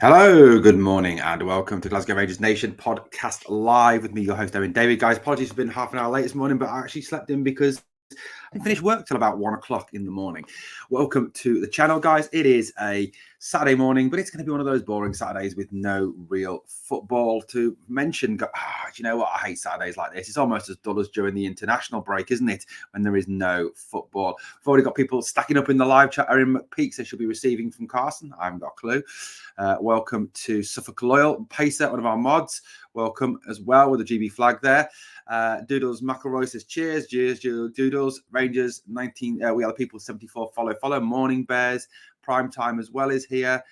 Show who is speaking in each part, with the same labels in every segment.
Speaker 1: Hello, good morning, and welcome to Glasgow Rangers Nation podcast live with me, your host, Owen David. Guys, apologies for being half an hour late this morning, but I actually slept in because I didn't finish work till about 1 o'clock in the morning. Welcome to the channel, guys. It is a Saturday morning, but it's going to be one of those boring Saturdays with no real football to mention. Do you know what? I hate Saturdays like this. It's almost as dull as during the international break, isn't it? When there is no football. We've already got people stacking up in the live chat. Erin McPeak says she'll be receiving from Carson. I haven't got a clue. Welcome to Suffolk Loyal. Pacer, one of our mods. Welcome as well with the GB flag there. Doodles McElroy says cheers, Doodles. Rangers 19. We are the people 74. Follow. Morning Bears. Prime time as well is here.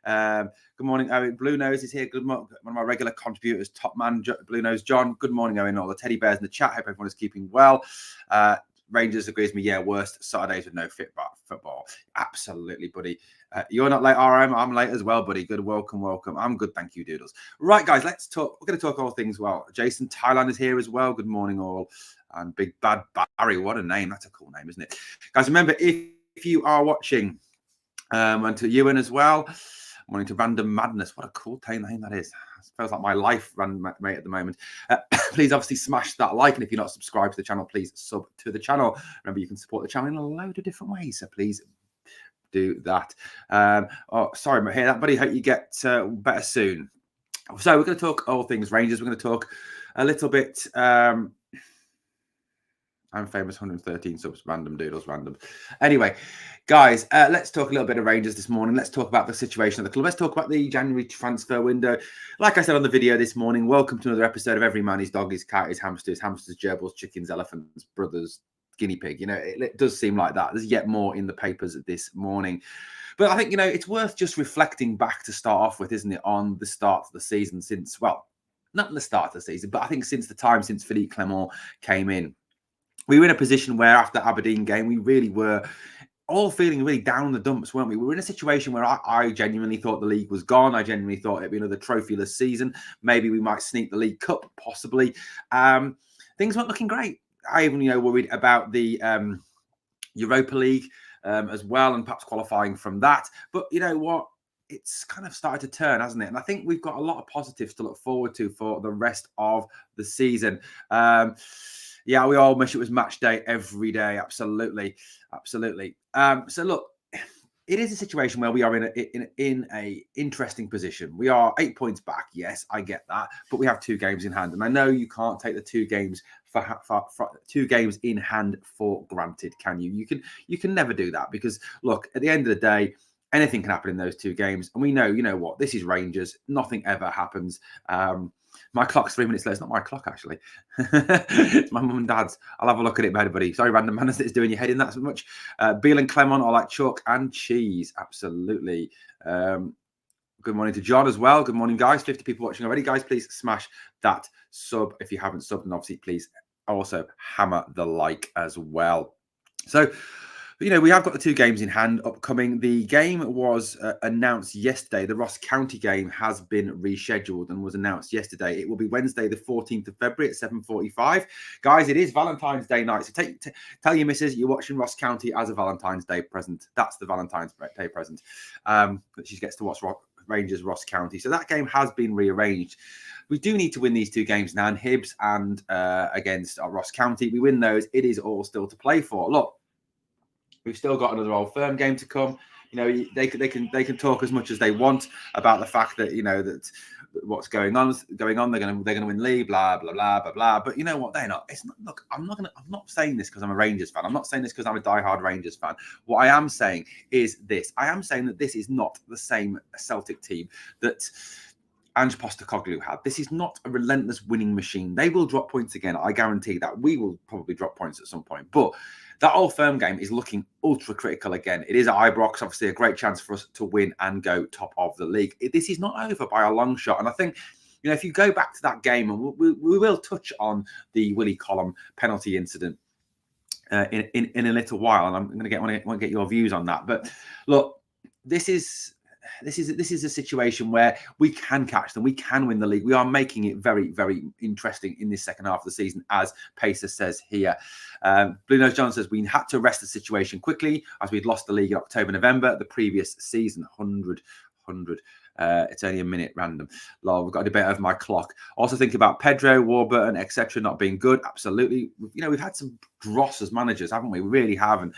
Speaker 1: Good morning, Owen. Blue Nose is here. Good morning, one of my regular contributors, top man Blue Nose John. Good morning, Owen. All the teddy bears in the chat. Hope everyone is keeping well. Rangers agrees with me. Yeah, worst Saturdays with no football. Absolutely, buddy. You're not late, RM. I'm late as well, buddy. Good. Welcome. I'm good. Thank you, Doodles. Right, guys, let's talk. We're going to talk all things. Well, Jason Thailand is here as well. Good morning, all. And Big Bad Barry. What a name. That's a cool name, isn't it? Guys, remember, if you are watching, and to Ewan as well, morning to Random Madness. What a cool name that is. It feels like my life mate at the moment. Please obviously smash that like, and if you're not subscribed to the channel, please sub to the channel. Remember, you can support the channel in a load of different ways, so please do that. Sorry about hearing that, buddy. Hope you get better soon. So we're going to talk all things Rangers. We're going to talk a little bit. I'm famous 113 subs, random Doodles, random. Anyway, guys, let's talk a little bit of Rangers this morning. Let's talk about the situation of the club. Let's talk about the January transfer window. Like I said on the video this morning, welcome to another episode of Every Man, His Dog, His Cat, His Hamsters, Gerbils, Chickens, Elephants, Brothers, Guinea Pig. You know, it does seem like that. There's yet more in the papers this morning. But I think, you know, it's worth just reflecting back to start off with, isn't it, on the start of the season since, well, not the start of the season, but I think since Philippe Clement came in. We were in a position where after Aberdeen game, we really were all feeling really down in the dumps, weren't we? We were in a situation where I genuinely thought the league was gone. I genuinely thought it'd be another trophyless season. Maybe we might sneak the League Cup, possibly. Things weren't looking great. I even, worried about the Europa League as well, and perhaps qualifying from that. But you know what? It's kind of started to turn, hasn't it? And I think we've got a lot of positives to look forward to for the rest of the season. Yeah, we all wish it was match day every day. Absolutely. So look, it is a situation where we are in a interesting position. We are 8 points back. Yes, I get that, but we have 2 games in hand, and I know you can't take the 2 games for 2 games in hand for granted, can you? You can never do that because look, at the end of the day, anything can happen in those 2 games, and we know, you know what, this is Rangers. Nothing ever happens. My clock's 3 minutes late. It's not my clock, actually. It's my mum and dad's. I'll have a look at it, buddy. Sorry, Random Madness, it's doing your head in that so much. Beal and Clement are like chalk and cheese. Absolutely. Good morning to John as well. Good morning, guys. 50 people watching already. Guys, please smash that sub if you haven't subbed. And obviously, please also hammer the like as well. So, you know, we have got the 2 games in hand upcoming. The game was announced yesterday. The Ross County game has been rescheduled and was announced yesterday. It will be Wednesday, the 14th of February at 7:45. Guys, it is Valentine's Day night. So tell your missus you're watching Ross County as a Valentine's Day present. That's the Valentine's Day present. That she gets to watch Rangers Ross County. So that game has been rearranged. We do need to win these 2 games now, and Hibs and against Ross County. We win those. It is all still to play for. Look, we've still got another Old Firm game to come. You know, they can talk as much as they want about the fact that, you know, that what's going on. They're gonna win league, blah blah blah blah blah. But you know what? They're not. It's not. Look, I'm not saying this because I'm a Rangers fan. I'm not saying this because I'm a diehard Rangers fan. What I am saying is this. I am saying that this is not the same Celtic team that Ange Postecoglou had. This is not a relentless winning machine. They will drop points again. I guarantee that. We will probably drop points at some point. But that Old Firm game is looking ultra critical again. It is at Ibrox, obviously a great chance for us to win and go top of the league. This is not over by a long shot. And I think, you know, if you go back to that game, and we will touch on the Willie Collum penalty incident in a little while, and I'm going to want to get your views on that. But look, this is a situation where we can catch them. We can win the league. We are making it very, very interesting in this second half of the season, as Pacer says here. Blue Nose John says we had to arrest the situation quickly as we'd lost the league in October, November the previous season. 100 100. It's only a minute random. Lol, we've got a debate over my clock. Also think about Pedro, Warburton, etc. not being good. Absolutely. We've had some dross as managers, haven't we? We really have. And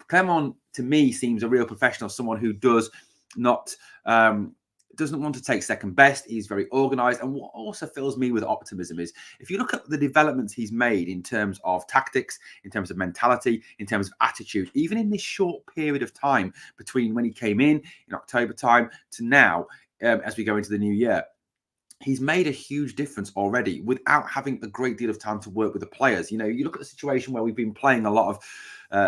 Speaker 1: Clement, to me, seems a real professional, someone who does not doesn't want to take second best. He's very organised. And what also fills me with optimism is if you look at the developments he's made in terms of tactics, in terms of mentality, in terms of attitude, even in this short period of time between when he came in October time to now, as we go into the new year, he's made a huge difference already without having a great deal of time to work with the players. You look at the situation where we've been playing a lot of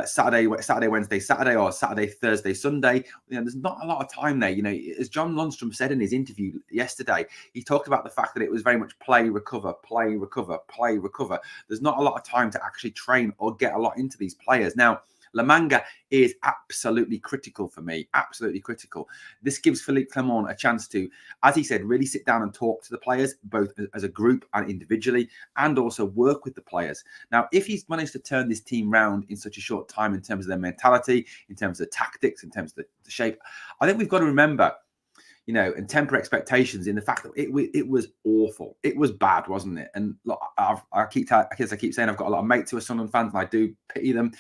Speaker 1: Saturday, Wednesday, Saturday, or Saturday, Thursday, Sunday. There's not a lot of time there. As John Lundstram said in his interview yesterday, he talked about the fact that it was very much play, recover, play, recover, play, recover. There's not a lot of time to actually train or get a lot into these players. Now, La Manga is absolutely critical for me, absolutely critical. This gives Philippe Clement a chance to, as he said, really sit down and talk to the players, both as a group and individually, and also work with the players. Now, if he's managed to turn this team round in such a short time in terms of their mentality, in terms of the tactics, in terms of the shape, I think we've got to remember, and temper expectations in the fact that it was awful. It was bad, wasn't it? And look, I keep saying I've got a lot of mates who are Sunderland fans, and I do pity them.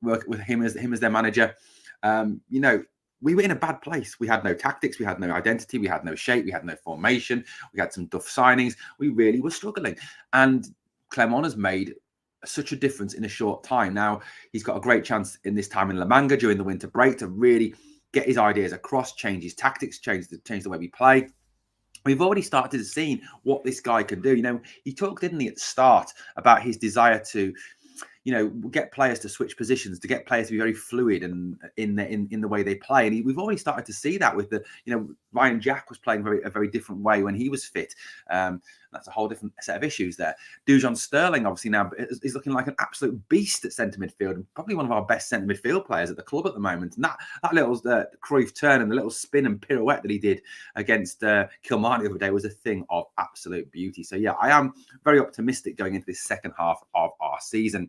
Speaker 1: Work with him as their manager. We were in a bad place. We had no tactics, we had no identity, we had no shape, we had no formation, we had some duff signings. We really were struggling, and Clement has made such a difference in a short time. Now he's got a great chance in this time in La Manga during the winter break to really get his ideas across, change his tactics, change the way we play. We've already started to see what this guy can do. He talked, didn't he, at the start about his desire to, get players to switch positions, to get players to be very fluid and in the way they play. And we've already started to see that with the, Ryan Jack was playing a very different way when he was fit. That's a whole different set of issues there. Dujon Sterling, obviously, now is looking like an absolute beast at centre midfield, and probably one of our best centre midfield players at the club at the moment. And that little Cruyff turn and the little spin and pirouette that he did against Kilmarnock the other day was a thing of absolute beauty. So, yeah, I am very optimistic going into this second half of our season.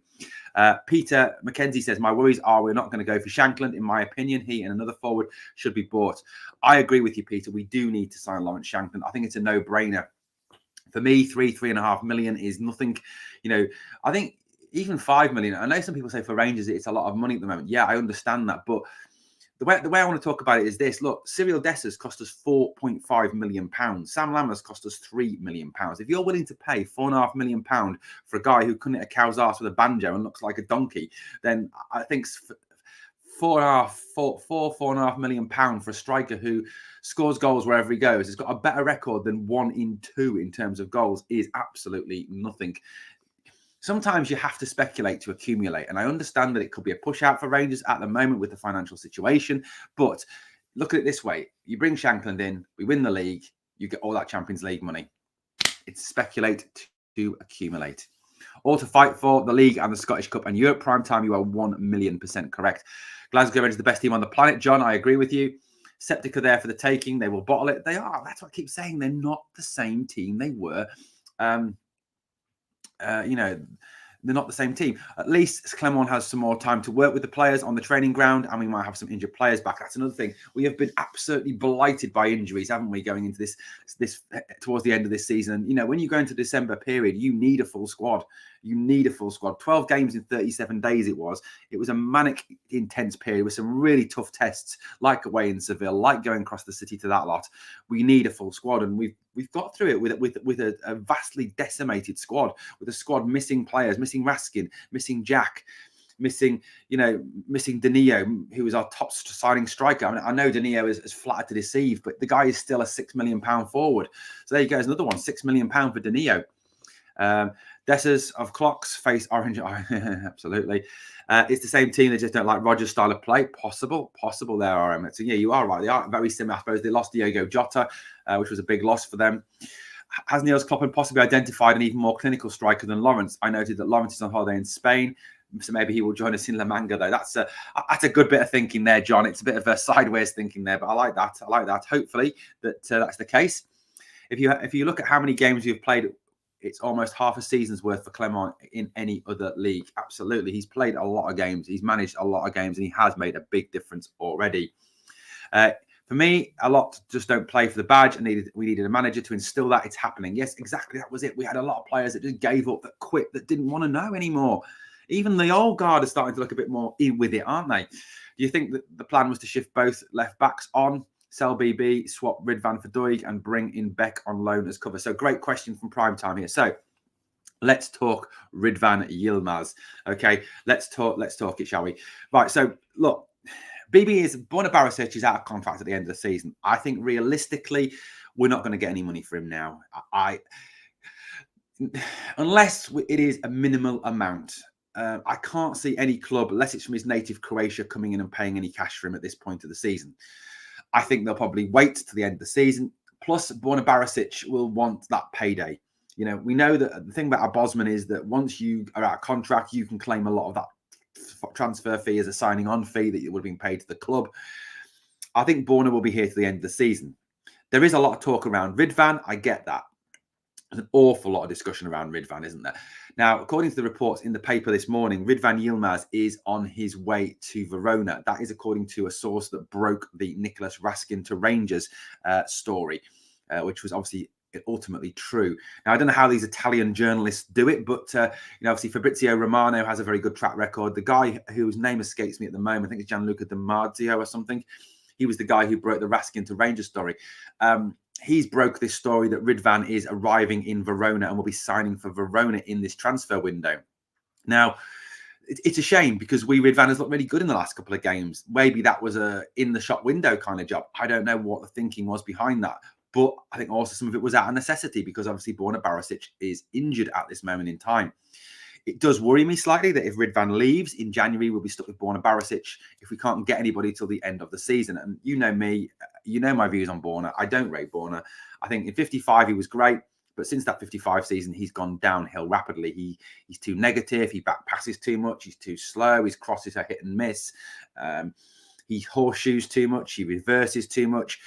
Speaker 1: Peter McKenzie says, my worries are we're not going to go for Shankland. In my opinion, he and another forward should be bought. I agree with you, Peter. We do need to sign Lawrence Shankland. I think it's a no-brainer. For me, 3.5 million is nothing. I think even 5 million. I know some people say for Rangers it's a lot of money at the moment. Yeah, I understand that. But the way I want to talk about it is this. Look, Cyril Dessers cost us £4.5 million. Sam Lammers cost us £3 million. If you're willing to pay £4.5 million for a guy who couldn't hit a cow's arse with a banjo and looks like a donkey, then I think £4.5 million for a striker who scores goals wherever he goes, has got a better record than 1 in 2 in terms of goals, is absolutely nothing. Sometimes you have to speculate to accumulate, and I understand that it could be a push out for Rangers at the moment with the financial situation, but look at it this way. You bring Shankland in, we win the league, you get all that Champions League money. It's speculate to accumulate. Or to fight for the league and the Scottish Cup and Europe prime time, you are 1,000,000% correct. Glasgow Rangers the best team on the planet. John, I agree with you. Septic are there for the taking. They will bottle it. They are. That's what I keep saying. They're not the same team they were. They're not the same team. At least Clement has some more time to work with the players on the training ground, and we might have some injured players back. That's another thing. We have been absolutely blighted by injuries, haven't we, going into this towards the end of this season. When you go into the December period, you need a full squad. You need a full squad. 12 games in 37 days it was. It was a manic, intense period with some really tough tests, like away in Seville, like going across the city to that lot. We need a full squad, and we've got through it with a vastly decimated squad, with a squad missing players, missing Raskin, missing Jack, missing Danilo, who was our top signing striker. I know Danilo is flattered to deceive, but the guy is still a £6 million forward. So there you go, there's another one, £6 million for Danilo. Dessers of Clocks face Orange. Absolutely. It's the same team. They just don't like Rodgers' style of play. Possible there, RM. So yeah, you are right. They are very similar. I suppose they lost Diogo Jota, which was a big loss for them. Has Niels Kloppen possibly identified an even more clinical striker than Lawrence? I noted that Lawrence is on holiday in Spain, so maybe he will join us in La Manga, though. That's a good bit of thinking there, John. It's a bit of a sideways thinking there, but I like that. Hopefully that's the case. If you look at how many games you've played, it's almost half a season's worth for Clement in any other league. Absolutely. He's played a lot of games. He's managed a lot of games, and he has made a big difference already. For For me, a lot just don't play for the badge, and we needed a manager to instill that. It's happening. Yes, exactly. That was it. We had a lot of players that just gave up, that quit, that didn't want to know anymore. Even the old guard are starting to look a bit more in with it, aren't they? Do you think that the plan was to shift both left backs on, sell BB, swap Ridvan for Doig, and bring in Beck on loan as cover? So great question from Primetime here. So let's talk Ridvan Yilmaz. Okay, let's talk it, shall we? Right, so look, Borna Barisic is out of contract at the end of the season. I think realistically, we're not going to get any money for him now. Unless it is a minimal amount. I can't see any club, unless it's from his native Croatia, coming in and paying any cash for him at this point of the season. I think they'll probably wait to the end of the season. Plus, Borna Barisic will want that payday. You know, we know that the thing about a Bosman is that once you are out of contract, you can claim a lot of that transfer fee as a signing on fee that would have been paid to the club. I think Borna will be here to the end of the season. There is a lot of talk around Ridvan. I get that. There's an awful lot of discussion around Ridvan, isn't there? Now, according to the reports in the paper this morning, Ridvan Yilmaz is on his way to Verona. That is according to a source that broke the Nicholas Raskin to Rangers story, which was obviously ultimately true. Now, I don't know how these Italian journalists do it, but obviously Fabrizio Romano has a very good track record. The guy whose name escapes me at the moment, I think it's Gianluca Di Marzio or something. He was the guy who broke the Raskin to Rangers story. He's broke this story that Ridvan is arriving in Verona and will be signing for Verona in this transfer window. Now, it's a shame because Ridvan has looked really good in the last couple of games. Maybe that was a in-the-shop window kind of job. I don't know what the thinking was behind that. But I think also some of it was out of necessity because obviously Borna Barisic is injured at this moment in time. It does worry me slightly that if Ridvan leaves in January, we'll be stuck with Borna Barisic if we can't get anybody till the end of the season. And you know me, you know my views on Borna. I don't rate Borna. I think in 55, he was great. But since that 55 season, he's gone downhill rapidly. He's too negative. He back passes too much. He's too slow. His crosses are hit and miss. He horseshoes too much. He reverses too much.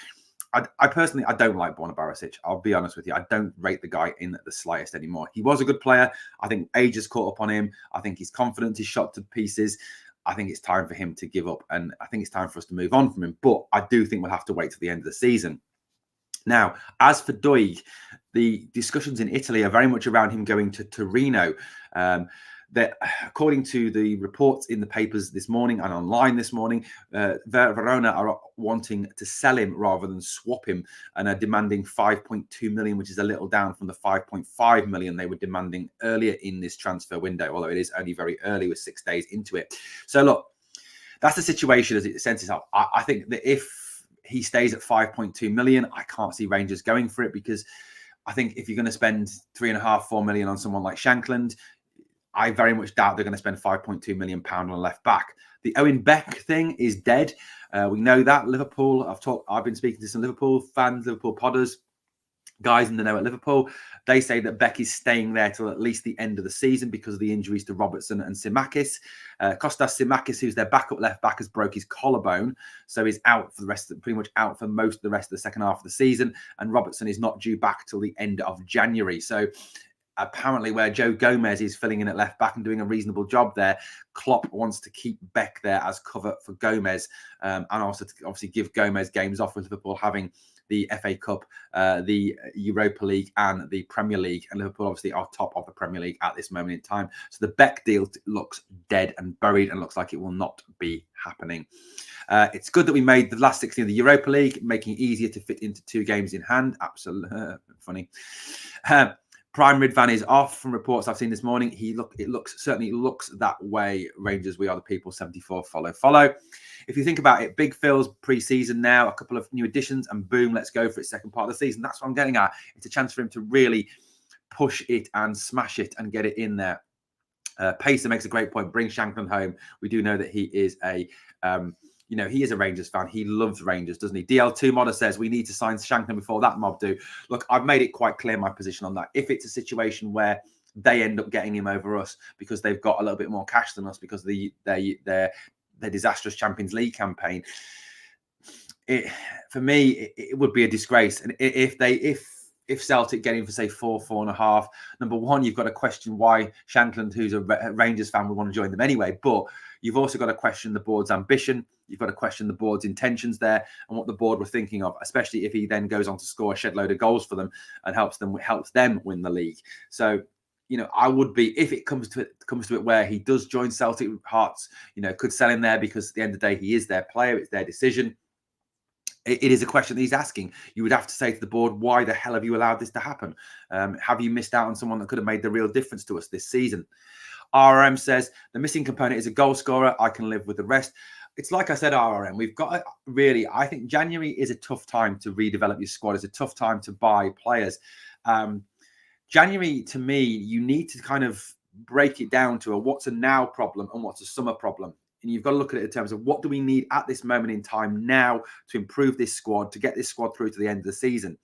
Speaker 1: I personally don't like Borna Barisic. I'll be honest with you. I don't rate the guy in the slightest anymore. He was a good player. I think age has caught up on him. I think his confidence is shot to pieces. I think it's time for him to give up. And I think it's time for us to move on from him. But I do think we'll have to wait till the end of the season. Now, as for Doig, the discussions in Italy are very much around him going to Torino. That, according to the reports in the papers this morning and online this morning, Verona are wanting to sell him rather than swap him and are demanding 5.2 million, which is a little down from the 5.5 million they were demanding earlier in this transfer window, although it is only very early with 6 days into it. So look, that's the situation as it sends itself. I think that if he stays at 5.2 million, I can't see Rangers going for it because I think if you're going to spend 3.5-4 million on someone like Shankland, I very much doubt they're going to spend £5.2 million on a left back. The Owen Beck thing is dead. We know that. Liverpool, I've been speaking to some Liverpool fans, Liverpool podders, guys in the know at Liverpool. They say that Beck is staying there till at least the end of the season because of the injuries to Robertson and Simakis. Kostas Simakis, who's their backup left back, has broke his collarbone, so he's out for the rest of, pretty much out for most of the rest of the second half of the season. And Robertson is not due back till the end of January. So apparently where Joe Gomez is filling in at left back and doing a reasonable job there, Klopp wants to keep Beck there as cover for Gomez, and also to obviously give Gomez games off with Liverpool having the FA Cup, the Europa League and the Premier League. And Liverpool obviously are top of the Premier League at this moment in time. So the Beck deal looks dead and buried and looks like it will not be happening. It's good that we made the last 16 of the Europa League, making it easier to fit into 2 games in hand. Absolutely funny. Prime Ridvan is off from reports I've seen this morning. It certainly looks that way. Rangers, we are the people. 74, follow. If you think about it, Big Phil's pre-season now, a couple of new additions, and boom, let's go for its second part of the season. That's what I'm getting at. It's a chance for him to really push it and smash it and get it in there. Pacer makes a great point. Bring Shankland home. We do know that he is a he is a Rangers fan. He loves Rangers, doesn't he? DL2 Modder says we need to sign Shankland before that mob do. Look, I've made it quite clear my position on that. If it's a situation where they end up getting him over us because they've got a little bit more cash than us because of their disastrous Champions League campaign, for me, it would be a disgrace. And if if Celtic get in for, say, 4.5, number one, you've got to question why Shankland, who's a Rangers fan, would want to join them anyway. But you've also got to question the board's ambition. You've got to question the board's intentions there and what the board were thinking of, especially if he then goes on to score a shed load of goals for them and helps them win the league. So, I would be, if it comes to it where he does join Celtic, Hearts, could sell him there because at the end of the day, he is their player. It's their decision. It is a question that he's asking. You would have to say to the board, why the hell have you allowed this to happen? Have you missed out on someone that could have made the real difference to us this season? RRM says, the missing component is a goal scorer. I can live with the rest. It's like I said, RRM, we've got really, I think January is a tough time to redevelop your squad. It's a tough time to buy players. January, to me, you need to kind of break it down to what's a now problem and what's a summer problem. And you've got to look at it in terms of what do we need at this moment in time now to improve this squad, to get this squad through to the end of the season.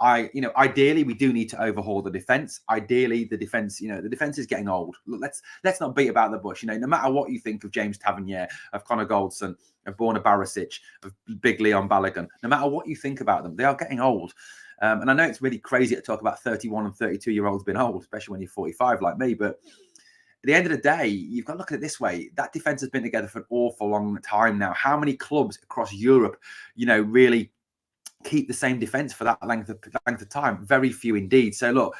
Speaker 1: Ideally, we do need to overhaul the defence. Ideally, the defence is getting old. Look, let's not beat about the bush. No matter what you think of James Tavernier, of Connor Goldson, of Borna Barisic, of Big Leon Balogun, no matter what you think about them, they are getting old. And I know it's really crazy to talk about 31 and 32-year-olds being old, especially when you're 45 like me. But at the end of the day, you've got to look at it this way. That defence has been together for an awful long time now. How many clubs across Europe, really keep the same defence for that length of time? Very few indeed. So look,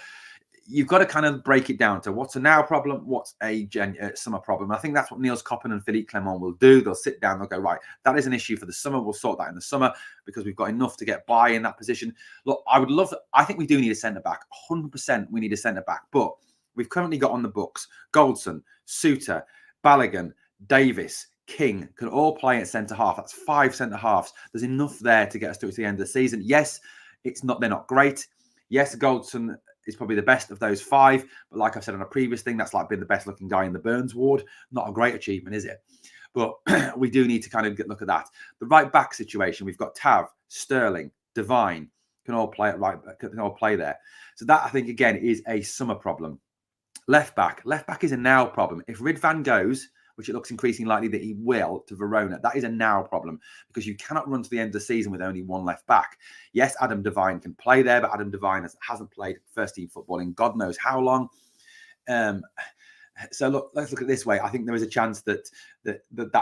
Speaker 1: you've got to kind of break it down to what's a now problem, what's a summer problem. I think that's what Niels Koppen and Philippe Clement will do. They'll sit down, they'll go, right, that is an issue for the summer. We'll sort that in the summer because we've got enough to get by in that position. Look, I think we do need a centre-back. 100% we need a centre-back. But we've currently got on the books Goldson, Suter, Balogun, Davis, King can all play at centre-half. That's 5 centre-halves. There's enough there to get us to the end of the season. Yes, they're not great. Yes, Goldson is probably the best of those 5. But like I've said on a previous thing, that's like being the best looking guy in the Burns ward. Not a great achievement, is it? But we do need to kind of look at that. The right back situation, we've got Tav, Sterling, Devine, can all play at right back, can all play there. So that, I think, again, is a summer problem. Left back is a now problem. If Ridvan goes, which it looks increasingly likely that he will, to Verona, that is a now problem because you cannot run to the end of the season with only one left back. Yes, Adam Devine can play there, but Adam Devine hasn't played first team football in God knows how long. So look, let's look at it this way. I think there is a chance that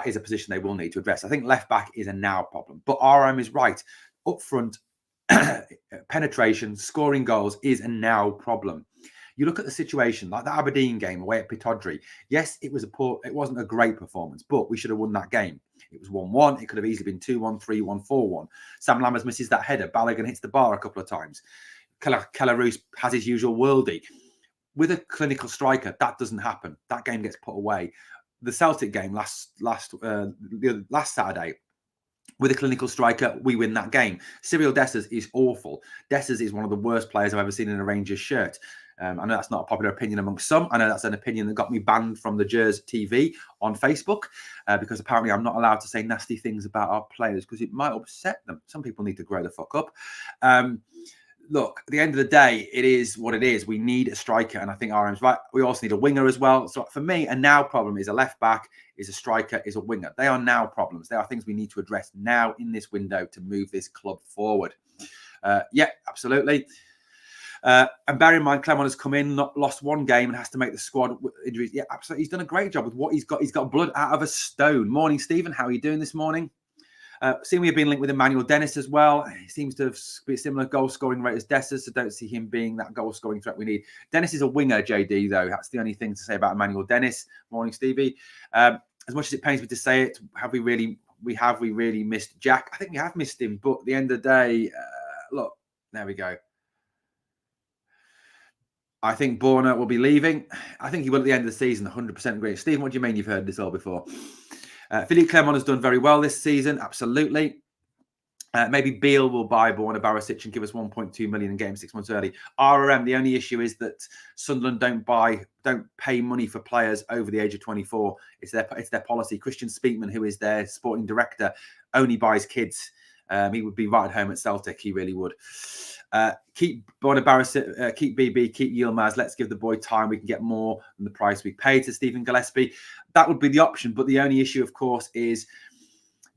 Speaker 1: is a position they will need to address. I think left back is a now problem, but RM is right. Up front, penetration, scoring goals is a now problem. You look at the situation, like the Aberdeen game away at Pittodrie. Yes, it wasn't a great performance, but we should have won that game. It was 1-1. It could have easily been 2-1, 3-1, 4-1. Sam Lammers misses that header. Balogun hits the bar a couple of times. Keller-Roos has his usual worldie. With a clinical striker, that doesn't happen. That game gets put away. The Celtic game last Saturday, with a clinical striker, we win that game. Cyril Dessers is awful. Dessers is one of the worst players I've ever seen in a Rangers shirt. I know that's not a popular opinion amongst some. I know that's an opinion that got me banned from the Jers TV on Facebook because apparently I'm not allowed to say nasty things about our players because it might upset them. Some people need to grow the fuck up. Look, at the end of the day, it is what it is. We need a striker, and I think RM's right. We also need a winger as well. So for me, a now problem is a left back, is a striker, is a winger. They are now problems. They are things we need to address now in this window to move this club forward. Yeah, absolutely. And bear in mind, Clement has come in, lost one game, and has to make the squad with injuries. Yeah, absolutely. He's done a great job with what he's got. He's got blood out of a stone. Morning, Stephen. How are you doing this morning? Seeing we have been linked with Emmanuel Dennis as well. He seems to have a similar goal scoring rate as Dessers, so don't see him being that goal scoring threat we need. Dennis is a winger, JD, though. That's the only thing to say about Emmanuel Dennis. Morning, Stevie. As much as it pains me to say it, have we really missed Jack? I think we have missed him, but at the end of the day, look, there we go. I think Borna will be leaving. I think he will at the end of the season, 100% agree. Stephen, what do you mean you've heard this all before? Philippe Clement has done very well this season, absolutely. Maybe Beale will buy Borna Barisic and give us 1.2 million and get him 6 months early. RRM, the only issue is that Sunderland don't pay money for players over the age of 24. It's their policy. Christian Speakman, who is their sporting director, only buys kids. He would be right at home at Celtic. He really would. Keep Borna Barisic, keep BB, keep Yilmaz. Let's give the boy time. We can get more than the price we paid to Stephen Gillespie. That would be the option. But the only issue, of course, is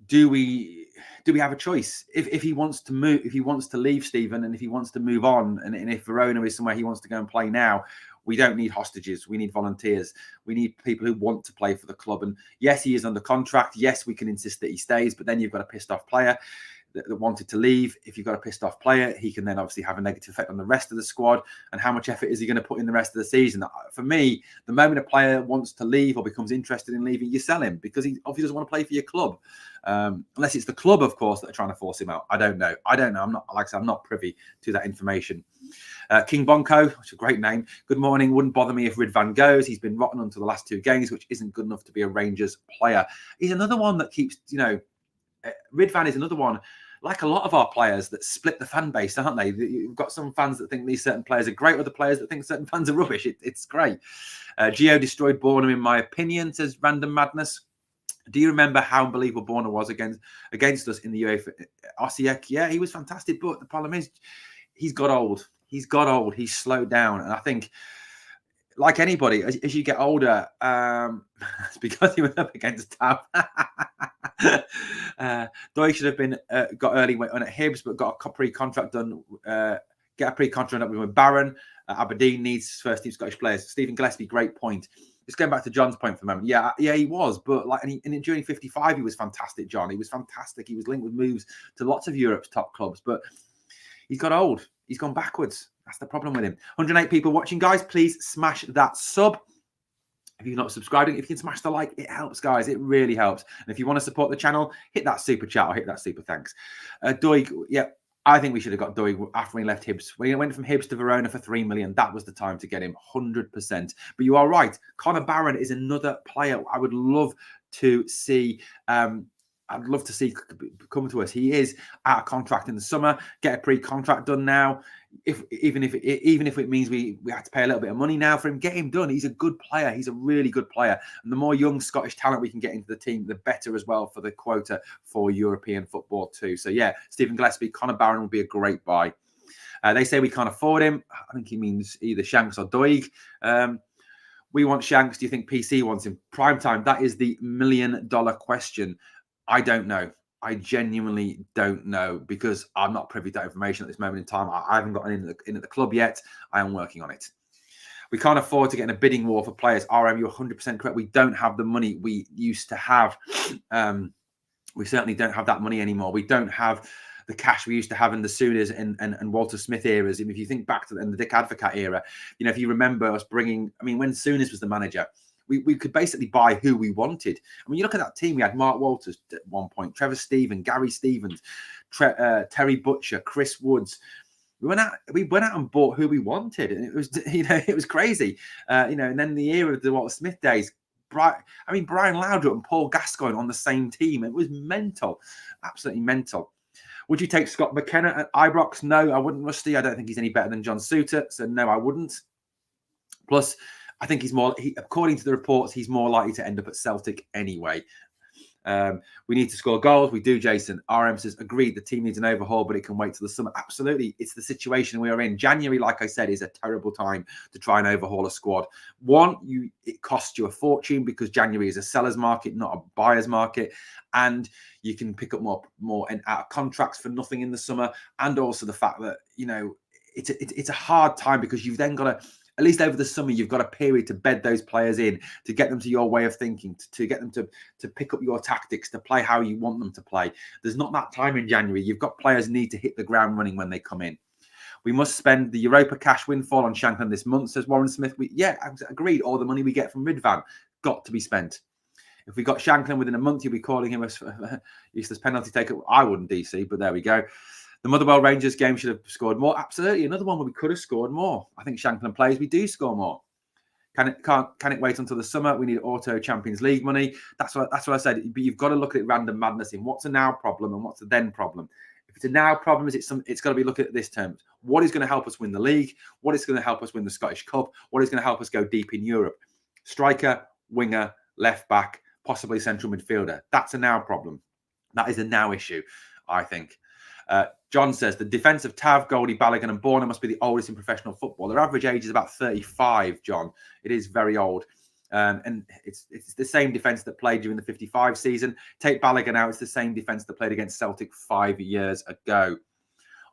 Speaker 1: do we do we have a choice? If he wants to move, if he wants to leave, Stephen, and if he wants to move on, and if Verona is somewhere he wants to go and play now, we don't need hostages. We need volunteers. We need people who want to play for the club. And yes, he is under contract. Yes, we can insist that he stays, but then you've got a pissed off player that wanted to leave. If you've got a pissed off player, he can then obviously have a negative effect on the rest of the squad. And how much effort is he going to put in the rest of the season? For me, the moment a player wants to leave or becomes interested in leaving, you sell him, because he obviously doesn't want to play for your club. Unless it's the club, of course, that are trying to force him out. I don't know. I'm not, like I said, I'm not privy to that information. King Bonko, which is a great name. Good morning. Wouldn't bother me if Ridvan goes. He's been rotten until the last 2 games, which isn't good enough to be a Rangers player. He's another one that keeps, Ridvan is another one, like a lot of our players, that split the fan base, aren't they? You've got some fans that think these certain players are great, other players that think certain fans are rubbish. It's great. Gio destroyed Bornham, in my opinion, says Random Madness. Do you remember how unbelievable Bornham was against us in the UEFA? Osiek, yeah, he was fantastic, but the problem is he's got old. He's slowed down, and I think, like anybody, as you get older, it's because he went up against Tab. Doyle should have been got early on at Hibs, but got a pre-contract done. Get a pre-contract up with Barron. Aberdeen needs first team Scottish players. Stephen Gillespie, great point. Just going back to John's point for a moment. Yeah, he was, but and during 55, he was fantastic. John, he was fantastic. He was linked with moves to lots of Europe's top clubs, but he's got old. He's gone backwards. That's the problem with him. 108 people watching, guys. Please smash that sub. If you're not subscribing, if you can smash the like, it helps, guys. It really helps. And if you want to support the channel, hit that super chat or hit that super thanks. Doig, yeah, I think we should have got Doig after he left Hibs. When he went from Hibs to Verona for 3 million, that was the time to get him, 100%. But you are right. Connor Barron is another player I would love to see. I'd love to see come to us. He is out of contract in the summer. Get a pre-contract done now. Even if it means we have to pay a little bit of money now for him, get him done. He's a good player. He's a really good player. And the more young Scottish talent we can get into the team, the better as well for the quota for European football too. So yeah, Stephen Gillespie, Connor Barron will be a great buy. They say we can't afford him. I think he means either Shanks or Doig. We want Shanks. Do you think PC wants him? Prime time. That is the $1 million question. I don't know. I genuinely don't know, because I'm not privy to that information at this moment in time. I haven't got in at the club yet. I am working on it. We can't afford to get in a bidding war for players. RM, you're 100% correct. We don't have the money we used to have. We certainly don't have that money anymore. We don't have the cash we used to have in the Sooners and Walter Smith eras. If you think back to the Dick Advocat era, if you remember us bringing, when Sooners was the manager, we could basically buy who we wanted. You look at that team. We had Mark Walters at one point, Trevor Stephen, Gary Stevens, Terry Butcher, Chris Woods. We went out and bought who we wanted, and it was it was crazy. And then the era of the Walter Smith days. Brian Laudrup and Paul Gascoigne on the same team. It was mental, absolutely mental. Would you take Scott McKenna at Ibrox? No, I wouldn't, Rusty. I don't think he's any better than John Suter, so no, I wouldn't. Plus, I think according to the reports, he's more likely to end up at Celtic anyway. We need to score goals. We do, Jason. RM says, agreed, the team needs an overhaul, but it can wait till the summer. Absolutely. It's the situation we are in. January, like I said, is a terrible time to try and overhaul a squad. One, it costs you a fortune, because January is a seller's market, not a buyer's market. And you can pick up more out of contracts for nothing in the summer. And also the fact that, it's a hard time, because you've then got to, at least over the summer, you've got a period to bed those players in, to get them to your way of thinking, to get them to pick up your tactics, to play how you want them to play. There's not that time in January. You've got players need to hit the ground running when they come in. We must spend the Europa cash windfall on Shanklin this month, says Warren Smith. Yeah, agreed. All the money we get from Ridvan got to be spent. If we got Shanklin within a month, you'll be calling him a useless penalty taker. I wouldn't, DC, but there we go. The Motherwell Rangers game should have scored more. Absolutely. Another one where we could have scored more. I think Shanklin plays, we do score more. Can it wait until the summer? We need auto Champions League money. That's what I said. But you've got to look at random madness in what's a now problem and what's a then problem. If it's a now problem, it's got to be looked at this term. What is going to help us win the league? What is going to help us win the Scottish Cup? What is going to help us go deep in Europe? Striker, winger, left back, possibly central midfielder. That's a now problem. That is a now issue, I think. John says the defence of Tav, Goldie, Balogun and Borna must be the oldest in professional football. Their average age is about 35, John. It is very old. And it's the same defence that played during the 55 season. Take Balogun out, it's the same defence that played against Celtic 5 years ago.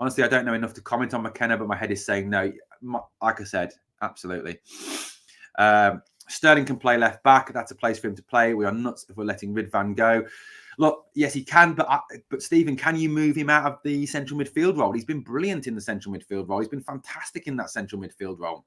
Speaker 1: Honestly, I don't know enough to comment on McKenna, but my head is saying no. Like I said, absolutely. Sterling can play left back. That's a place for him to play. We are nuts if we're letting Ridvan go. Look, yes, he can, but Stephen, can you move him out of the central midfield role? He's been brilliant in the central midfield role. He's been fantastic in that central midfield role.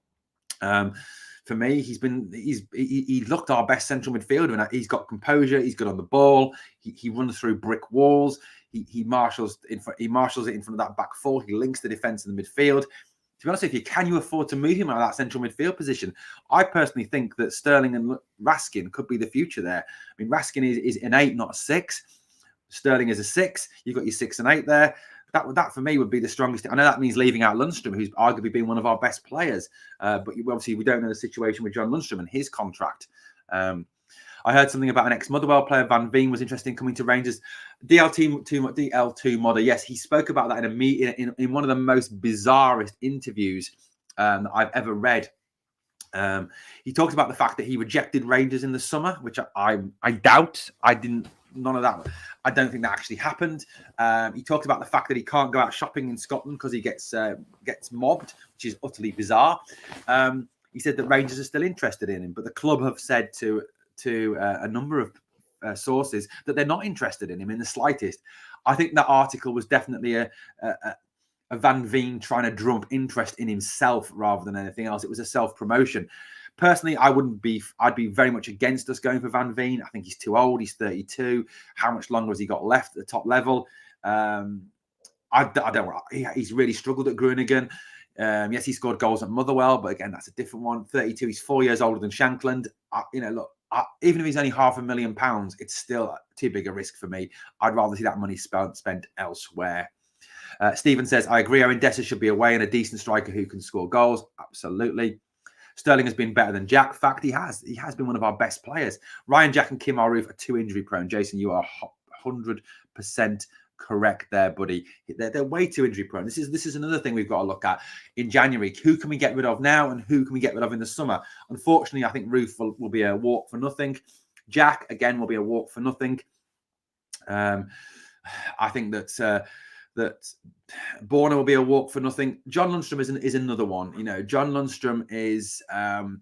Speaker 1: For me, he looked our best central midfielder, and he's got composure. He's good on the ball. He runs through brick walls. He marshals it in front of that back four. He links the defence in the midfield. To be honest with you, can you afford to move him out of that central midfield position? I personally think that Sterling and Raskin could be the future there. I mean, Raskin is an 8, not a 6. Sterling is a 6. You've got your 6 and 8 there. That for me would be the strongest. I know that means leaving out Lundstram, who's arguably been one of our best players. But obviously, we don't know the situation with John Lundstram and his contract. I heard something about an ex-Motherwell player, Van Veen, was interested in coming to Rangers. DL2 modder, yes, he spoke about that in a meeting in one of the most bizarrest interviews I've ever read. He talked about the fact that he rejected Rangers in the summer, which I doubt. None of that. I don't think that actually happened. He talked about the fact that he can't go out shopping in Scotland because he gets mobbed, which is utterly bizarre. He said that Rangers are still interested in him, but the club have said to a number of sources that they're not interested in him in the slightest. I think that article was definitely a Van Veen trying to drum up interest in himself rather than anything else. It was a self-promotion. Personally, I'd be very much against us going for Van Veen. I think he's too old. He's 32. How much longer has he got left at the top level? He's really struggled at Groningen. Yes, he scored goals at Motherwell, but again, that's a different one. 32. He's 4 years older than Shankland. Even if he's only £500,000, it's still too big a risk for me. I'd rather see that money spent elsewhere. Stephen says, I agree. Owen Dessa should be away and a decent striker who can score goals. Absolutely. Sterling has been better than Jack. Fact, he has been one of our best players. Ryan, Jack and Kim Aroof are too injury prone. Jason, you are 100% correct there, buddy. They're way too injury prone. This is another thing we've got to look at in January. Who can we get rid of now and who can we get rid of in the summer? Unfortunately, I think Roof will be a walk for nothing. Jack, again, will be a walk for nothing. I think that Borna will be a walk for nothing. John Lundstram is another one. John Lundstram is an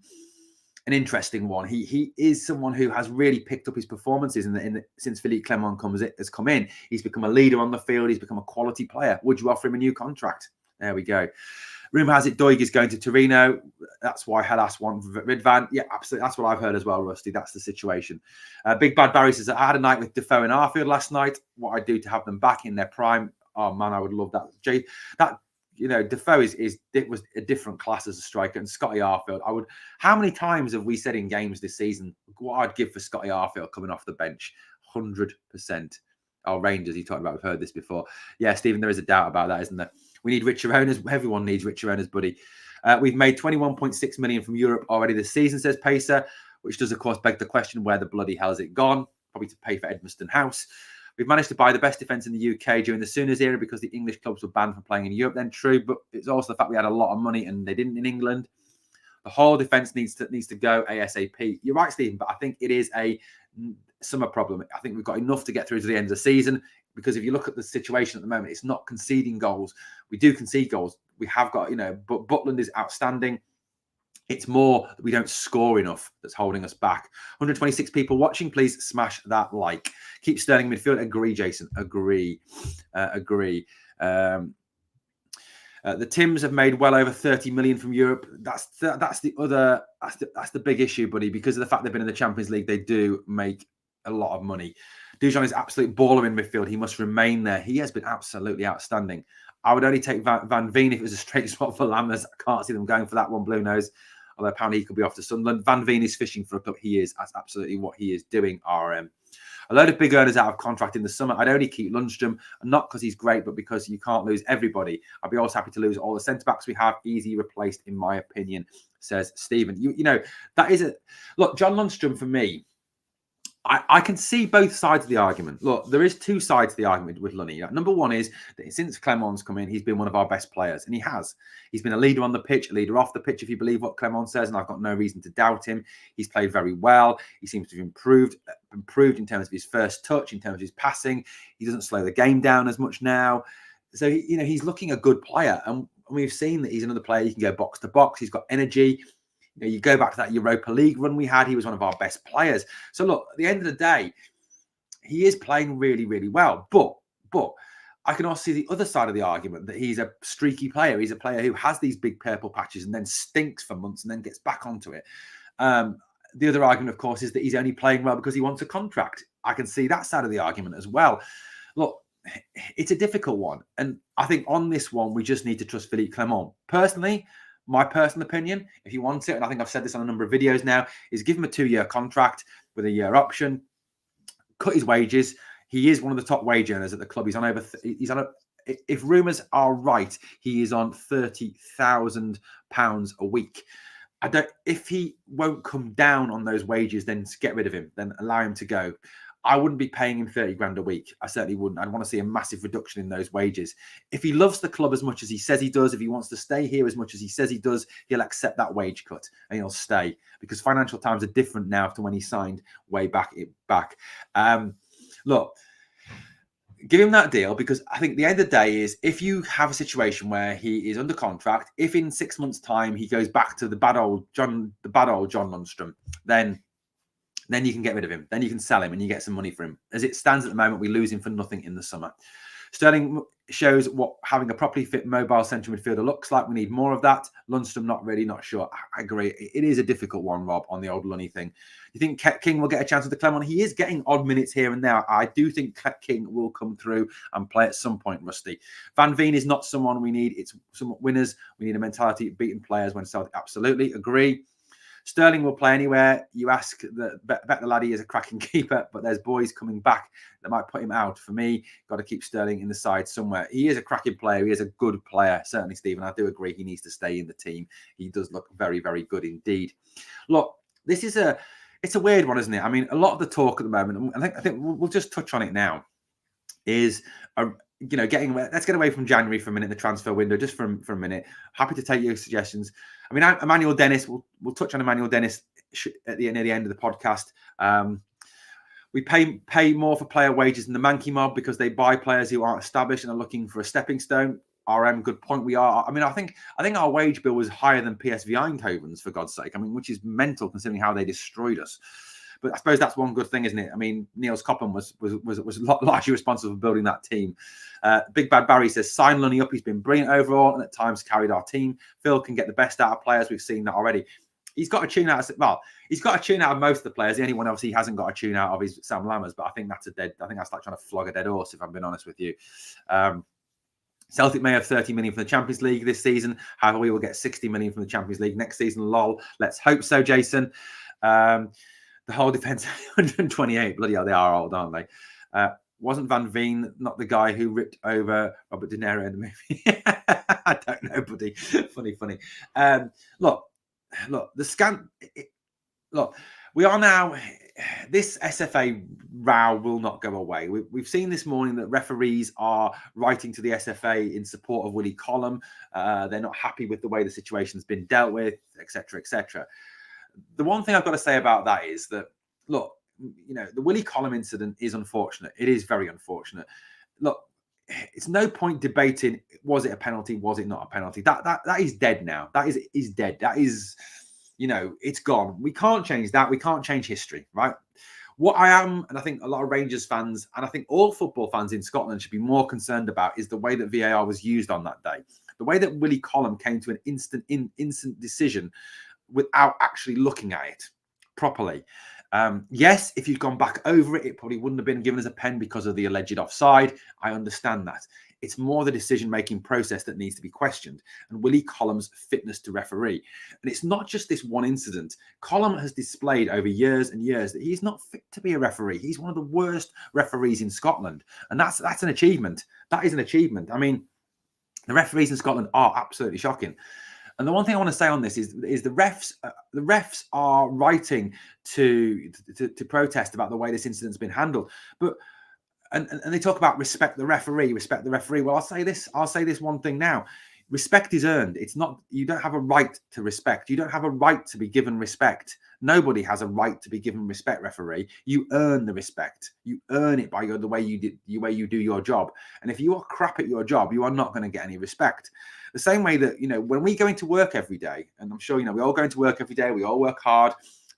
Speaker 1: interesting one. He is someone who has really picked up his performances since Philippe Clement has come in. He's become a leader on the field. He's become a quality player. Would you offer him a new contract? There we go. Rumour has it Doig is going to Torino. That's why Hellas want Ridvan. Yeah, absolutely. That's what I've heard as well, Rusty. That's the situation. Big Bad Barry says, I had a night with Defoe and Arfield last night. What I'd do to have them back in their prime. Oh man, I would love that. Defoe was a different class as a striker, and Scotty Arfield. How many times have we said in games this season what I'd give for Scotty Arfield coming off the bench? 100%. Oh, Rangers, you talked about. We've heard this before. Yeah, Stephen, there is a doubt about that, isn't there? We need richer owners. Everyone needs richer owners, buddy. We've made 21.6 million from Europe already this season, says Pacer, which does, of course, beg the question, where the bloody hell has it gone? Probably to pay for Edmiston House. We've managed to buy the best defence in the UK during the Sooners era because the English clubs were banned from playing in Europe. Then true, but it's also the fact we had a lot of money and they didn't in England. The whole defence needs to go ASAP. You're right, Stephen, but I think it is a summer problem. I think we've got enough to get through to the end of the season because if you look at the situation at the moment, it's not conceding goals. We do concede goals. We have got, but Butland is outstanding. It's more that we don't score enough that's holding us back. 126 people watching. Please smash that like. Keep Sterling midfield. Agree, Jason. Agree. The Tims have made well over 30 million from Europe. That's the big issue, buddy. Because of the fact they've been in the Champions League, they do make a lot of money. Dujon is absolute baller in midfield. He must remain there. He has been absolutely outstanding. I would only take Van Veen if it was a straight swap for Lammers. I can't see them going for that one, Blue Nose. Although apparently he could be off to Sunderland. Van Veen is fishing for a club. He is. That's absolutely what he is doing, RM. A load of big earners out of contract in the summer. I'd only keep Lundstram, not because he's great, but because you can't lose everybody. I'd be also happy to lose all the centre-backs we have. Easy replaced, in my opinion, says Stephen. That is a... Look, John Lundstram, for me, I can see both sides of the argument. Look, there is two sides to the argument with Lunny. Number one is that since Clement's come in, he's been one of our best players, and he has. He's been a leader on the pitch, a leader off the pitch, if you believe what Clement says, and I've got no reason to doubt him. He's played very well. He seems to have improved in terms of his first touch, in terms of his passing. He doesn't slow the game down as much now. So, he's looking a good player, and we've seen that he's another player. He can go box to box. He's got energy. You go back to that Europa League run we had, he was one of our best players. So look, at the end of the day, he is playing really, really well. But I can also see the other side of the argument that he's a streaky player. He's a player who has these big purple patches and then stinks for months and then gets back onto it. The other argument, of course, is that he's only playing well because he wants a contract. I can see that side of the argument as well. Look, it's a difficult one. And I think on this one, we just need to trust Philippe Clement. Personally, my personal opinion, if he wants it, and I think I've said this on a number of videos now, is give him a 2-year contract with a year option, cut his wages. He is one of the top wage earners at the club. If rumours are right, he is on £30,000 a week. If he won't come down on those wages, then get rid of him, then allow him to go. I wouldn't be paying him 30 grand a week. I certainly wouldn't. I'd want to see a massive reduction in those wages. If he loves the club as much as he says he does, if he wants to stay here as much as he says he does, he'll accept that wage cut and he'll stay, because financial times are different now to when he signed way back. Look, give him that deal, because I think the end of the day is, if you have a situation where he is under contract, if in 6 months' time he goes back to the bad old John Lundstram, then you can get rid of him. Then you can sell him and you get some money for him. As it stands at the moment, we lose him for nothing in the summer. Sterling shows what having a properly fit mobile central midfielder looks like. We need more of that. Lundstram, not sure. I agree. It is a difficult one, Rob, on the old Lunny thing. You think King will get a chance with the Clement? He is getting odd minutes here and there. I do think King will come through and play at some point, Rusty. Van Veen is not someone we need. It's some winners. We need a mentality of beating players when sold. Absolutely agree. Sterling will play anywhere. You ask, bet the laddie is a cracking keeper, but there's boys coming back that might put him out. For me, got to keep Sterling in the side somewhere. He is a cracking player. He is a good player. Certainly, Stephen, I do agree he needs to stay in the team. He does look very, very good indeed. Look, it's a weird one, isn't it? I mean, a lot of the talk at the moment, and I think we'll just touch on it now, is let's get away from January for a minute, the transfer window, just for a minute. Happy to take your suggestions. I mean, Emmanuel Dennis, we'll touch on Emmanuel Dennis near the end of the podcast. We pay more for player wages than the Mankey mob because they buy players who aren't established and are looking for a stepping stone. RM, good point. We are. I mean, I think our wage bill was higher than PSV Eindhoven's, for God's sake. I mean, which is mental considering how they destroyed us. But I suppose that's one good thing, isn't it? I mean, Niels Koppen was largely responsible for building that team. Big Bad Barry says, sign Lunny up. He's been brilliant overall and at times carried our team. Phil can get the best out of players. We've seen that already. He's got a tune out of most of the players. The only one obviously he hasn't got a tune out of is Sam Lammers, but I think that's like trying to flog a dead horse, if I'm being honest with you. Celtic may have 30 million from the Champions League this season. However, we will get 60 million from the Champions League next season. Lol. Let's hope so, Jason. The whole defence, 128. Bloody hell, they are old, aren't they? Wasn't Van Veen not the guy who ripped over Robert De Niro in the movie? I don't know, buddy. Funny. Look, the scan. Look, we are now. This SFA row will not go away. We've seen this morning that referees are writing to the SFA in support of Willie Collum. They're not happy with the way the situation's been dealt with, etc., etc. The one thing I've got to say about that is that, look, the Willie Collum incident is unfortunate. It is very unfortunate. Look, it's no point debating, was it a penalty? Was it not a penalty? That is dead now. That is dead. That is, it's gone. We can't change that. We can't change history, right? What I am, and I think a lot of Rangers fans, and I think all football fans in Scotland should be more concerned about, is the way that VAR was used on that day. The way that Willie Collum came to an instant decision without actually looking at it properly. Yes, if you'd gone back over it, it probably wouldn't have been given as a pen because of the alleged offside. I understand that. It's more the decision-making process that needs to be questioned, and Willie Collum's fitness to referee. And it's not just this one incident. Collum has displayed over years and years that he's not fit to be a referee. He's one of the worst referees in Scotland, and that's an achievement. That is an achievement. I mean, the referees in Scotland are absolutely shocking. And the one thing I want to say on this is the refs are writing to protest about the way this incident's been handled, but and they talk about respect the referee. Well, I'll say this one thing now. Respect is earned. It's not, you don't have a right to respect. You don't have a right to be given respect. Nobody has a right to be given respect, referee. You earn the respect. You earn it by the way you do your job. And if you are crap at your job, you are not going to get any respect. The same way that, when we go into work every day, and I'm sure, we all go into work every day, we all work hard.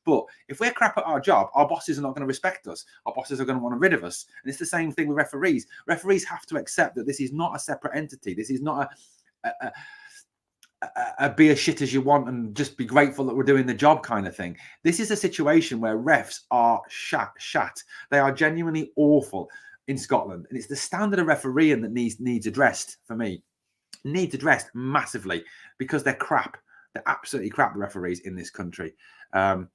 Speaker 1: But if we're crap at our job, our bosses are not going to respect us. Our bosses are going to want to rid of us. And it's the same thing with referees. Referees have to accept that this is not a separate entity. This is not a be as shit as you want and just be grateful that we're doing the job kind of thing. This is a situation where refs are shat. They are genuinely awful in Scotland. And it's the standard of refereeing that needs addressed for me. Needs addressed massively because they're crap. They're absolutely crap, the referees in this country. At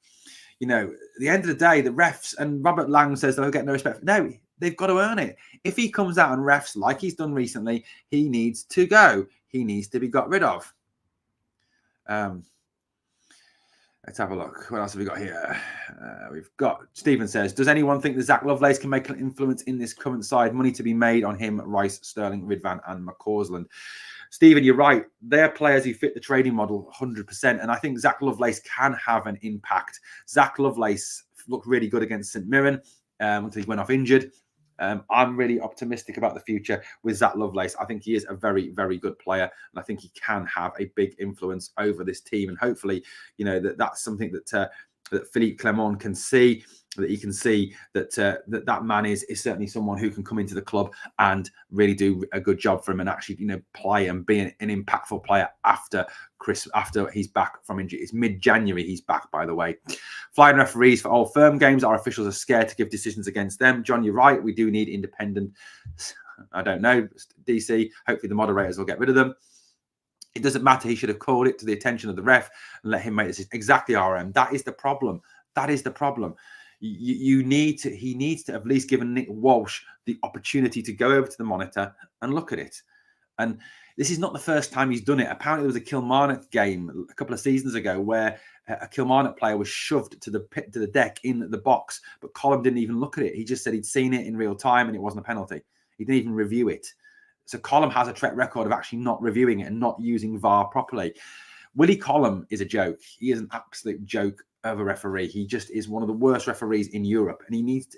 Speaker 1: the end of the day, the refs, and Robert Lang says they'll get no respect. No, they've got to earn it. If he comes out and refs like he's done recently, he needs to go. He needs to be got rid of. Let's have a look. What else have we got here? We've got, Stephen says, does anyone think that Zach Lovelace can make an influence in this current side? Money to be made on him, Rice, Sterling, Ridvan and McCausland. Stephen, you're right. They're players who fit the trading model 100%. And I think Zach Lovelace can have an impact. Zach Lovelace looked really good against St Mirren until he went off injured. I'm really optimistic about the future with Zach Lovelace. I think he is a very, very good player. And I think he can have a big influence over this team. And hopefully, that's something that Philippe Clement can see, that he can see that that man is certainly someone who can come into the club and really do a good job for him and actually play and be an impactful player after he's back from injury. It's mid-January he's back, by the way. Flying referees for all firm games. Our officials are scared to give decisions against them. John, you're right. We do need independent. I don't know, DC. Hopefully the moderators will get rid of them. It doesn't matter. He should have called it to the attention of the ref and let him make this. Exactly, RM. That is the problem. That is the problem. He needs to have at least given Nick Walsh the opportunity to go over to the monitor and look at it. And this is not the first time he's done it. Apparently, there was a Kilmarnock game a couple of seasons ago where a Kilmarnock player was shoved to the deck in the box, but Colm didn't even look at it. He just said he'd seen it in real time and it wasn't a penalty. He didn't even review it. So Colm has a track record of actually not reviewing it and not using VAR properly. Willie Colm is a joke. He is an absolute joke of a referee. He just is one of the worst referees in Europe. And he needs to,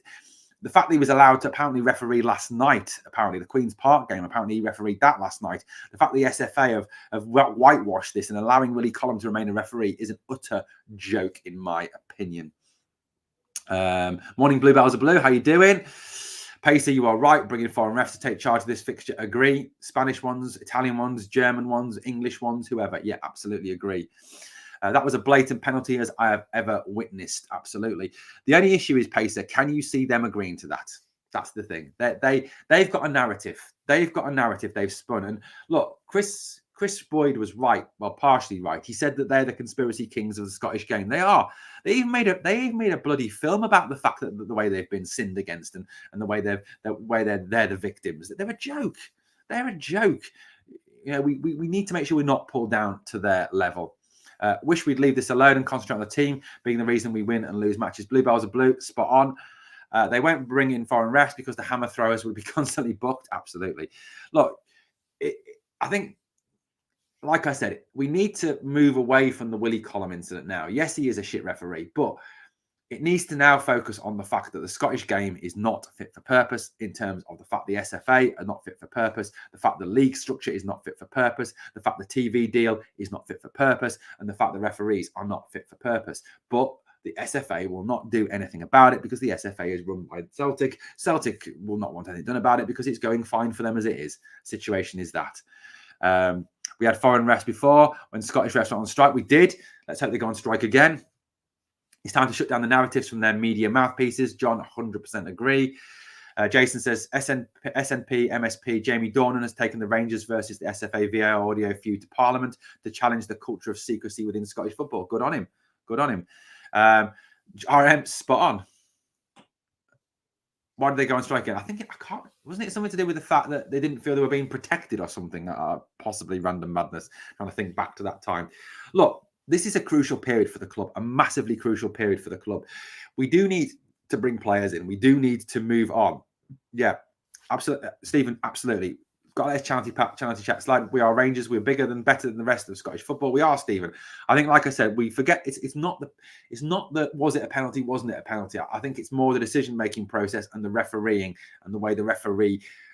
Speaker 1: the fact that he was allowed to apparently referee last night, apparently the Queen's Park game, apparently he refereed that last night. The fact that the SFA have whitewashed this and allowing Willie Colm to remain a referee is an utter joke, in my opinion. Morning, Bluebells are blue. How you doing? Pacer, you are right. Bringing foreign refs to take charge of this fixture. Agree. Spanish ones, Italian ones, German ones, English ones, whoever. Yeah, absolutely agree. That was a blatant penalty as I have ever witnessed. Absolutely. The only issue is, Pacer, can you see them agreeing to that? That's the thing. They've got a narrative. They've got a narrative they've spun. And look, Chris Boyd was right. Well, partially right. He said that they're the conspiracy kings of the Scottish game. They are. They even made a bloody film about the fact that the way they've been sinned against and the way they're the victims. They're a joke. They're a joke. We need to make sure we're not pulled down to their level. Wish we'd leave this alone and concentrate on the team being the reason we win and lose matches. Bluebells are blue. Spot on. They won't bring in foreign refs because the hammer throwers would be constantly booked. Absolutely. Look, I think, like I said, we need to move away from the Willie Colm incident now. Yes, he is a shit referee, but it needs to now focus on the fact that the Scottish game is not fit for purpose in terms of the fact the SFA are not fit for purpose, the fact the league structure is not fit for purpose, the fact the TV deal is not fit for purpose, and the fact the referees are not fit for purpose. But the SFA will not do anything about it because the SFA is run by Celtic. Celtic will not want anything done about it because it's going fine for them as it is. Situation is that. We had foreign refs before when Scottish refs went on strike. We did. Let's hope they go on strike again. It's time to shut down the narratives from their media mouthpieces. John, 100% agree. Jason says, SNP, MSP, Jamie Dornan has taken the Rangers versus the SFA VAR audio feud to Parliament to challenge the culture of secrecy within Scottish football. Good on him. Good on him. RM, spot on. Why did they go on strike again? Wasn't it something to do with the fact that they didn't feel they were being protected or something? Possibly random madness. Trying to think back to that time. Look, this is a crucial period for the club, a massively crucial period for the club. We do need to bring players in. We do need to move on. Yeah, absolutely, Stephen. Absolutely. Got a charity chat slide. We are Rangers. We're bigger than, better than the rest of Scottish football. We are, Stephen. I think, like I said, we forget it's not the was it a penalty, wasn't it a penalty? I think it's more the decision-making process and the refereeing and the way the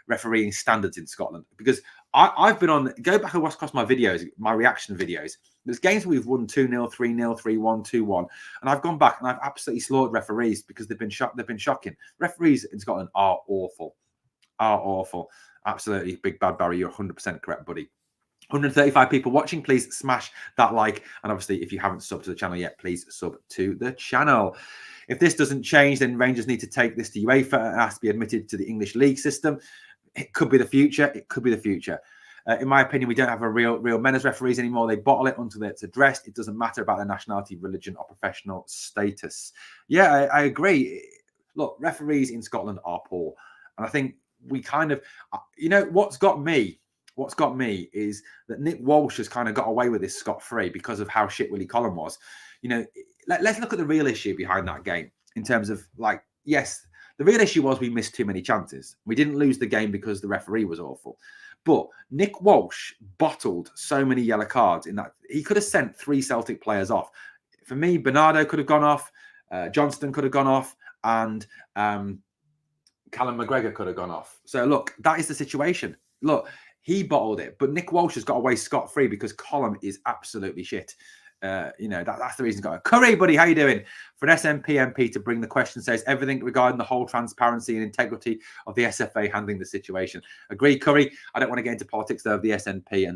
Speaker 1: refereeing standards in Scotland. Because I've been on, go back and watch across my videos, my reaction videos. There's games where we've won 2-0, 3-0, 3-1, 2-1. And I've gone back and I've absolutely slaughtered referees because they've been shocking. Referees in Scotland are awful. Absolutely. Big Bad Barry, you're 100% correct, buddy. 135 people watching. Please smash that like. And obviously, if you haven't subbed to the channel yet, please sub to the channel. If this doesn't change, then Rangers need to take this to UEFA and has to be admitted to the English league system. It could be the future. It could be the future. In my opinion, we don't have a real men as referees anymore. They bottle it until it's addressed. It doesn't matter about their nationality, religion, or professional status. Yeah, I agree. Look, referees in Scotland are poor. And I think we kind of, what's got me is that Nick Walsh has kind of got away with this scot-free because of how shit Willie Collum was. Let's look at the real issue behind that game in terms of, like, yes, the real issue was we missed too many chances. We didn't lose the game because the referee was awful. But Nick Walsh bottled so many yellow cards in that he could have sent 3 Celtic players off. For me, Bernardo could have gone off, Johnston could have gone off, and Callum McGregor could have gone off. So, look, that is the situation. Look, he bottled it, but Nick Walsh has got away scot-free because Colum is absolutely shit. That's the reason he's got it. Curry, buddy, how you doing? For an SNP MP to bring the question, says everything regarding the whole transparency and integrity of the SFA handling the situation. Agree, Curry. I don't want to get into politics though of the SNP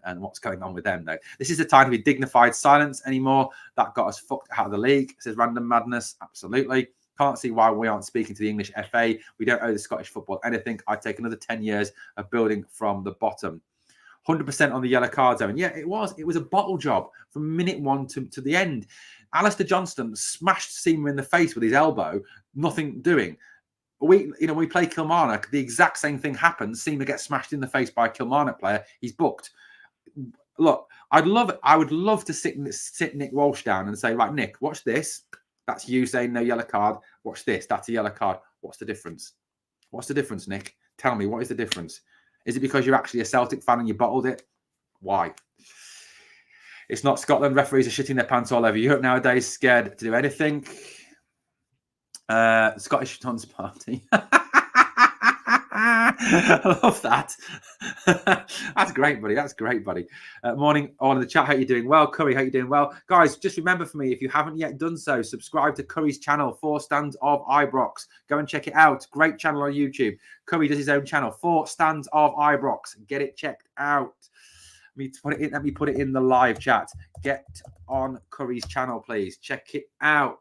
Speaker 1: and what's going on with them though. This is the time to be dignified silence anymore. That got us fucked out of the league. Says Random Madness. Absolutely. Can't see why we aren't speaking to the English FA. We don't owe the Scottish football anything. I'd take another 10 years of building from the bottom. 100% on the yellow card zone. Yeah, it was. It was a bottle job from minute 1 to the end. Alistair Johnston smashed Seamer in the face with his elbow. Nothing doing. We play Kilmarnock. The exact same thing happens. Seamer gets smashed in the face by a Kilmarnock player. He's booked. Look, I would love to sit Nick Walsh down and say, right, Nick, watch this. That's you saying no yellow card. Watch this. That's a yellow card. What's the difference? What's the difference, Nick? Tell me, what is the difference? Is it because you're actually a Celtic fan and you bottled it? Why? It's not Scotland. Referees are shitting their pants all over Europe nowadays, scared to do anything. Scottish Tons Party. I love that. That's great, buddy. That's great, buddy. Morning, all in the chat. How you doing? Well, Curry, how you doing? Well, guys, just remember for me, if you haven't yet done so, subscribe to Curry's channel, 4 Stands of Ibrox. Go and check it out. Great channel on YouTube. Curry does his own channel, 4 Stands of Ibrox. Get it checked out. Let me put it in the live chat. Get on Curry's channel, please. Check it out.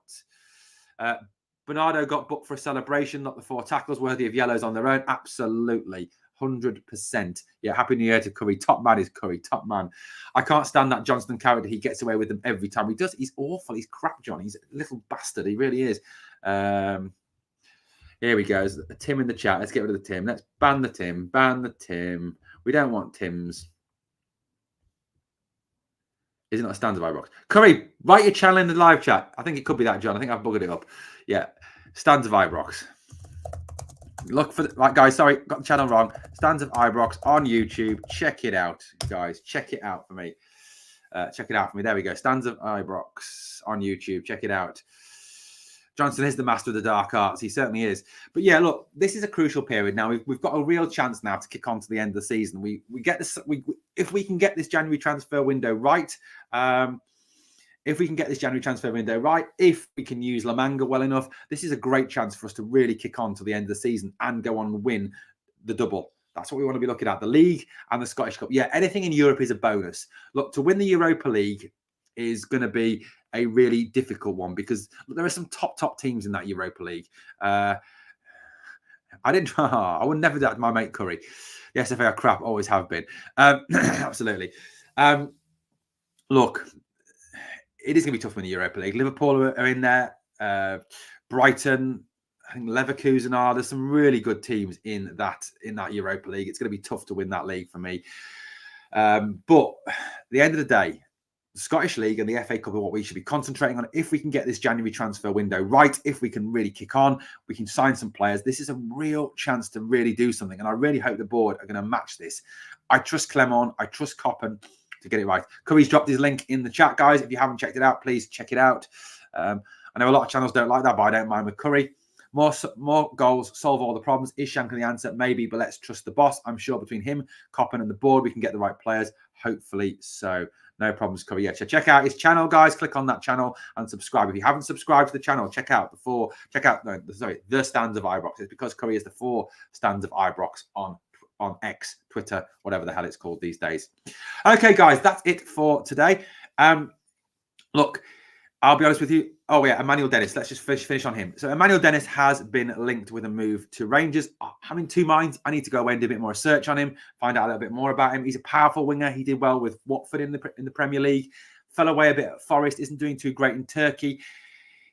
Speaker 1: Bernardo got booked for a celebration, not the 4 tackles worthy of yellows on their own. Absolutely. 100%. Yeah, Happy New Year to Curry. Top man is Curry. Top man. I can't stand that Johnston character. He gets away with them every time he does. He's awful. He's crap, John. He's a little bastard. He really is. Here we go. There's a Tim in the chat. Let's get rid of the Tim. Let's ban the Tim. Ban the Tim. We don't want Tims. Is it not a Stands of Ibrox? Curry, write your channel in the live chat. I think it could be that, John. I think I've buggered it up. Yeah, Stands of Ibrox. Look for right, guys. Sorry, got the channel wrong. Stands of Ibrox on YouTube. Check it out, guys. Check it out for me. Check it out for me. There we go. Stands of Ibrox on YouTube. Check it out. Johnson is the master of the dark arts. He certainly is. But yeah, look, this is a crucial period now. We've got a real chance now to kick on to the end of the season. We get this. If we can get this January transfer window right. If we can get this January transfer window right, if we can use La Manga well enough, this is a great chance for us to really kick on to the end of the season and go on and win the double. That's what we want to be looking at, the league and the Scottish Cup. Yeah, anything in Europe is a bonus. Look, to win the Europa League is going to be a really difficult one because there are some top teams in that Europa League. I would never do that to my mate Curry. The SFA are crap, always have been. Absolutely. Look, it is going to be tough in the Europa League. Liverpool are in there. Brighton, I think Leverkusen are. There's some really good teams in that Europa League. It's going to be tough to win that league for me. But at the end of the day, the Scottish League and the FA Cup are what we should be concentrating on. If we can get this January transfer window right, if we can really kick on, we can sign some players. This is a real chance to really do something. And I really hope the board are going to match this. I trust Clement. I trust Coppen to get it right. Curry's dropped his link in the chat, guys. If you haven't checked it out, please check it out. I know a lot of channels don't like that, but I don't mind with Curry. More goals solve all the problems. Is Shankly the answer? Maybe, but let's trust the boss. I'm sure between him, Coppen, and the board, we can get the right players. Hopefully so. No problems, Curry. Yeah, check out his channel, guys. Click on that channel and subscribe. If you haven't subscribed to the channel, check out the Stands of Ibrox. It's because Curry is the 4 Stands of Ibrox on X, Twitter, whatever the hell it's called these days. Okay, guys, that's it for today. Look, I'll be honest with you. Oh, yeah, Emmanuel Dennis. Let's just finish on him. So Emmanuel Dennis has been linked with a move to Rangers. I'm in two minds. I need to go away and do a bit more research on him, find out a little bit more about him. He's a powerful winger. He did well with Watford in the Premier League. Fell away a bit at Forest. Isn't doing too great in Turkey.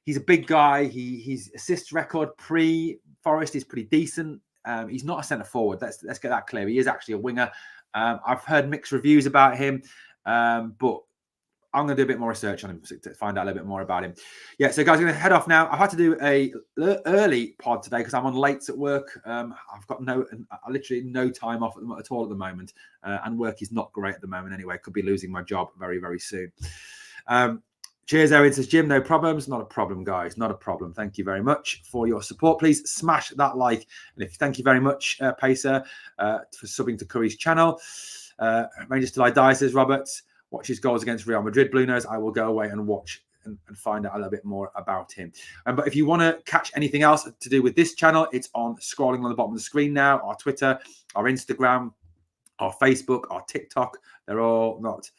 Speaker 1: He's a big guy. His assist record pre-Forest is pretty decent. He's not a centre forward. Let's get that clear. He is actually a winger. I've heard mixed reviews about him, but I'm going to do a bit more research on him to find out a little bit more about him. Yeah, so guys, I'm going to head off now. I've had to do a early pod today because I'm on late at work. I've got literally no time off at all at the moment, and work is not great at the moment anyway. Could be losing my job very, very soon. Cheers, Owen, says Jim. No problems. Not a problem, guys. Not a problem. Thank you very much for your support. Please smash that like. And thank you very much, Pacer, for subbing to Curry's channel. Rangers Till I Die, says Robert. Watch his goals against Real Madrid. Blue Nose, I will go away and watch and find out a little bit more about him. But if you want to catch anything else to do with this channel, it's scrolling on the bottom of the screen now. Our Twitter, our Instagram, our Facebook, our TikTok. They're all not.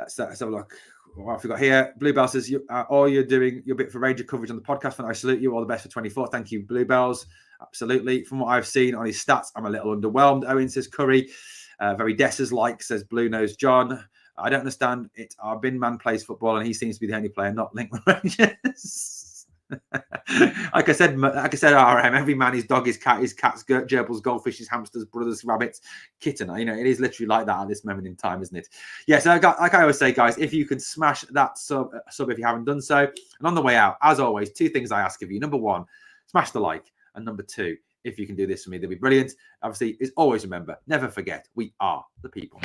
Speaker 1: Let's have a look. What have we got here? Bluebell says, you're doing your bit for Ranger coverage on the podcast. And I salute you. All the best for 24. Thank you, Bluebells. Absolutely. From what I've seen on his stats, I'm a little underwhelmed. Owen says Curry. Very Dessers like, says Blue Nose John. I don't understand it. Our bin man plays football and he seems to be the only player not linked with Rangers. like I said, RM, every man, his dog, his cat, his cats, gerbils, goldfishes, hamsters, brothers, rabbits, kitten. You know, it is literally like that at this moment in time, isn't it? Yeah, so like I always say, guys, if you can smash that sub if you haven't done so. And on the way out, as always, 2 things I ask of you. Number 1, smash the like. And number 2, if you can do this for me, that'd be brilliant. Obviously, always remember, never forget, we are the people.